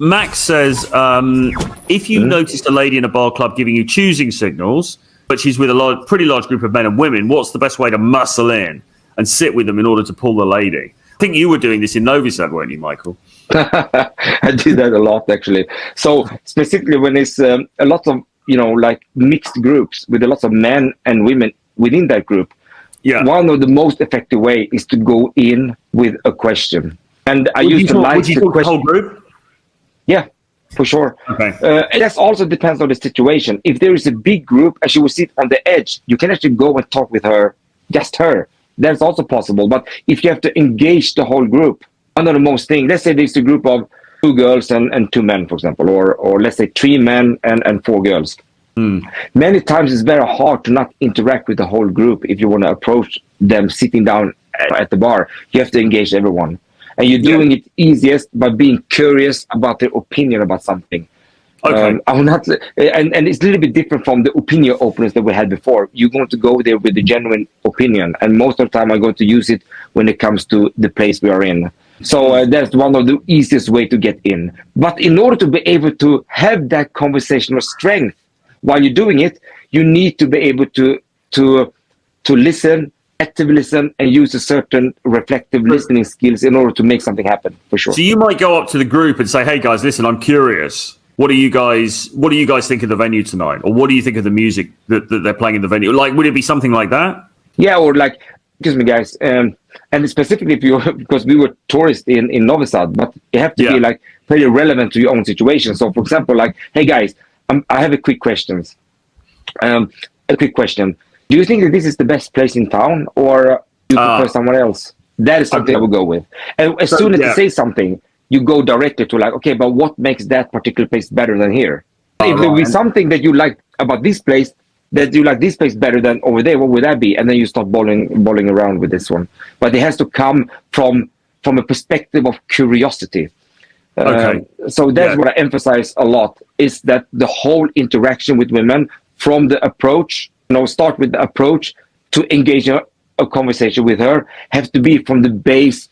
Max says, if you noticed a lady in a bar club giving you choosing signals, but she's with a pretty large group of men and women, what's the best way to muscle in and sit with them in order to pull the lady? I think you were doing this in Novi Sad, weren't you, Michael? I do that a lot, actually. So specifically when it's a lot of, like mixed groups with a lot of men and women within that group, one of the most effective way is to go in with a question. And I used to like the question. Whole group? Yeah, for sure. Okay. And that also depends on the situation. If there is a big group and she will sit on the edge, you can actually go and talk with her, just her. That's also possible. But if you have to engage the whole group, one of the most things, let's say there's a group of 2 girls and 2 men, for example, or let's say 3 men and 4 girls. Many times it's very hard to not interact with the whole group if you want to approach them sitting down at the bar. You have to engage everyone. And you're doing it easiest by being curious about their opinion about something. Okay. I will not, and it's a little bit different from the opinion openers that we had before. You're going to go there with a genuine opinion, and most of the time I'm going to use it when it comes to the place we are in. So that's one of the easiest way to get in. But in order to be able to have that conversational strength while you're doing it, you need to be able to listen, actively listen, and use a certain reflective listening skills in order to make something happen, for sure. So you might go up to the group and say, "Hey guys, listen, I'm curious. What do you guys think of the venue tonight? Or what do you think of the music that they're playing in the venue?" Like, would it be something like that? Yeah, or like, excuse me, guys, and specifically if you, because we were tourists in Novi Sad, but you have to be like very relevant to your own situation. So, for example, like, "Hey guys, I have a quick question. Do you think that this is the best place in town, or do you prefer someone else?" That is something I would go with. And as soon as you say something, you go directly to like, okay, but what makes that particular place better than here? If there be something that you like about this place, that you like this place better than over there, what would that be? And then you start bowling around with this one. But it has to come from a perspective of curiosity. So that's what I emphasize a lot, is that the whole interaction with women from the approach, start with the approach to engage a conversation with her, have to be from the base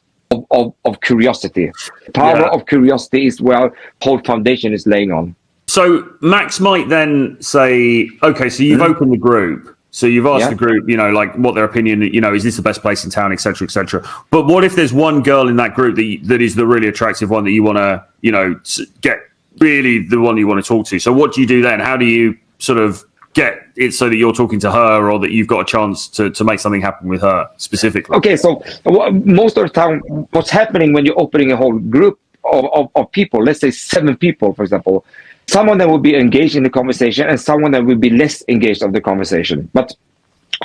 of curiosity. The power of curiosity is where the whole foundation is laying on. So Max might then say, okay, so you've opened the group. So you've asked the group, like what their opinion, is this the best place in town, et cetera, et cetera. But what if there's one girl in that group that is the really attractive one that you want to, get really the one you want to talk to? So what do you do then? How do you sort of get it so that you're talking to her, or that you've got a chance to make something happen with her specifically? Okay, so most of the time, what's happening when you're opening a whole group of people, let's say 7 people, for example, someone that will be engaged in the conversation and someone that will be less engaged of the conversation. But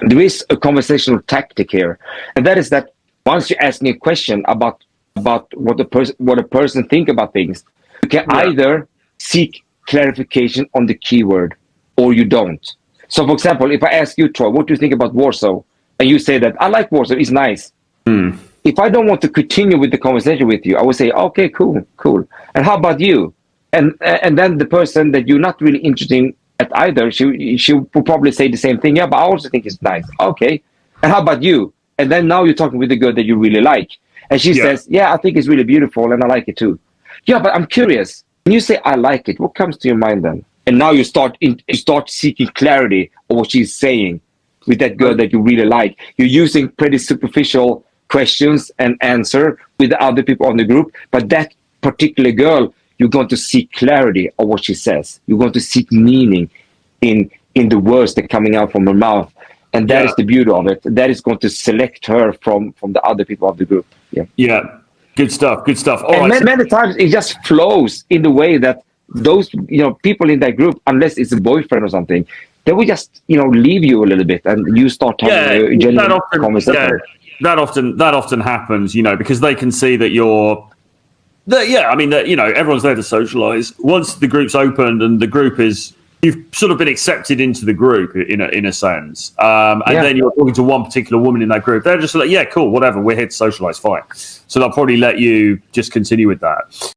there is a conversational tactic here, and that is that once you're asking a question about what a person think about things, you can either seek clarification on the keyword, or you don't. So, for example, if I ask you, Troy, what do you think about Warsaw? And you say that, "I like Warsaw, it's nice." If I don't want to continue with the conversation with you, I would say, "Okay, cool. And how about you?" And then the person that you're not really interested in at either, she will probably say the same thing. "Yeah, but I also think it's nice." "Okay. And how about you?" And then now you're talking with the girl that you really like. And she says, "Yeah, I think it's really beautiful and I like it too." "Yeah, but I'm curious. When you say I like it, what comes to your mind then?" And now you start seeking clarity of what she's saying with that girl that you really like. You're using pretty superficial questions and answer with the other people on the group, but that particular girl, you're going to seek clarity of what she says. You're going to seek meaning in the words that are coming out from her mouth. And that is the beauty of it. That is going to select her from the other people of the group. Yeah. Good stuff. Many times it just flows in the way that those people in that group, unless it's a boyfriend or something, they will just leave you a little bit and you start having a genuine conversation. That often happens, because they can see that you're everyone's there to socialize. Once the group's opened and the group is, you've sort of been accepted into the group in a sense, then you're talking to one particular woman in that group, they're just like, "Yeah, cool, whatever, we're here to socialize, fine." So they'll probably let you just continue with that.